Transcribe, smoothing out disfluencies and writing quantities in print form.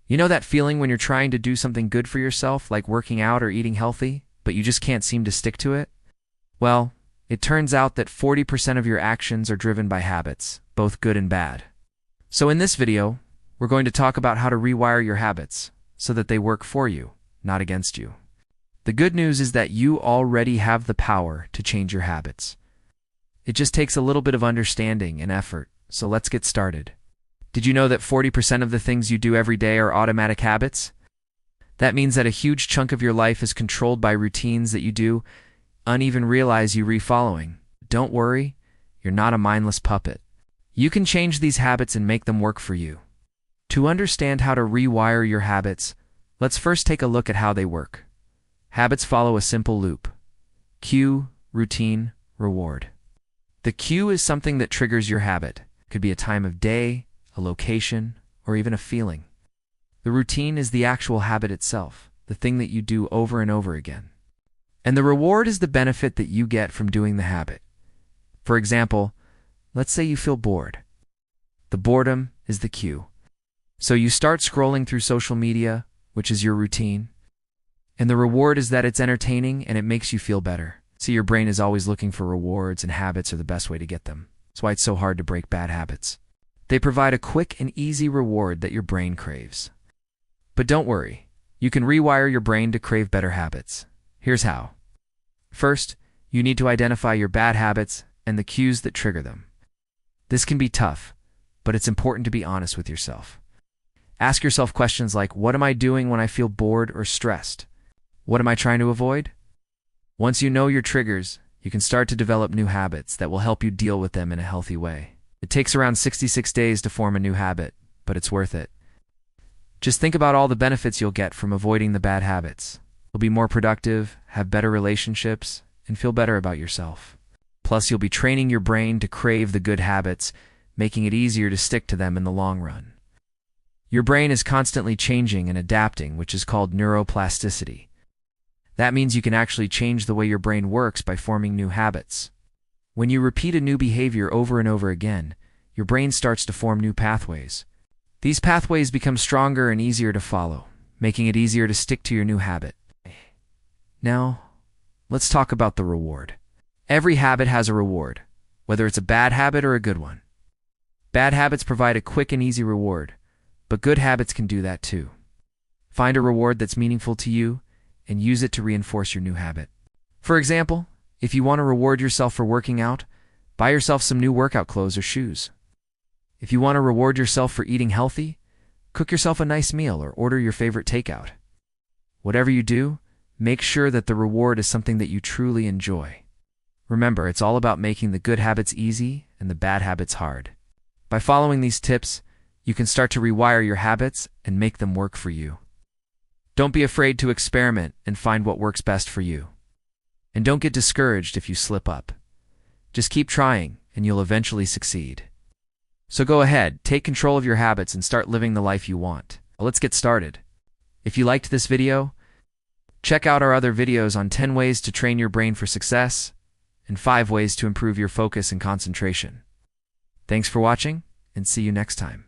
You know that feeling when you're trying to do something good for yourself, like working out or eating healthy, but you just can't seem to stick to it? Well, it turns out that 40% of your actions are driven by habits, both good and bad. So in this video, we're going to talk about how to rewire your habits so that they work for you, not against you. The good news is that you already have the power to change your habits. It just takes a little bit of understanding and effort, so let's get started. Did you know that 40% of the things you do every day are automatic habits? That means that a huge chunk of your life is controlled by routines that you do uneven realize you re-following. Don't worry, you're not a mindless puppet. You can change these habits and make them work for you. To understand how to rewire your habits, let's first take a look at how they work. Habits follow a simple loop. Cue, routine, reward. The cue is something that triggers your habit. It could be a time of day, a location, or even a feeling. The routine is the actual habit itself, the thing that you do over and over again. And the reward is the benefit that you get from doing the habit. For example, let's say you feel bored. The boredom is the cue. So you start scrolling through social media, which is your routine, and the reward is that it's entertaining and it makes you feel better. See, your brain is always looking for rewards, and habits are the best way to get them. That's why it's so hard to break bad habits. They provide a quick and easy reward that your brain craves. But don't worry, you can rewire your brain to crave better habits. Here's how. First, you need to identify your bad habits and the cues that trigger them. This can be tough, but it's important to be honest with yourself. Ask yourself questions like, what am I doing when I feel bored or stressed? What am I trying to avoid? Once you know your triggers, you can start to develop new habits that will help you deal with them in a healthy way. It takes around 66 days to form a new habit, but it's worth it. Just think about all the benefits you'll get from avoiding the bad habits. You'll be more productive, have better relationships, and feel better about yourself. Plus, you'll be training your brain to crave the good habits, making it easier to stick to them in the long run. Your brain is constantly changing and adapting, which is called neuroplasticity. That means you can actually change the way your brain works by forming new habits. When you repeat a new behavior over and over again, your brain starts to form new pathways. These pathways become stronger and easier to follow, making it easier to stick to your new habit. Now, let's talk about the reward. Every habit has a reward, whether it's a bad habit or a good one. Bad habits provide a quick and easy reward, but good habits can do that too. Find a reward that's meaningful to you and use it to reinforce your new habit. For example, if you want to reward yourself for working out, buy yourself some new workout clothes or shoes. If you want to reward yourself for eating healthy, cook yourself a nice meal or order your favorite takeout. Whatever you do, make sure that the reward is something that you truly enjoy. Remember, it's all about making the good habits easy and the bad habits hard. By following these tips, you can start to rewire your habits and make them work for you. Don't be afraid to experiment and find what works best for you. And don't get discouraged if you slip up. Just keep trying and you'll eventually succeed. So go ahead, take control of your habits and start living the life you want. Let's get started. If you liked this video, check out our other videos on 10 ways to train your brain for success and 5 ways to improve your focus and concentration. Thanks for watching, and see you next time.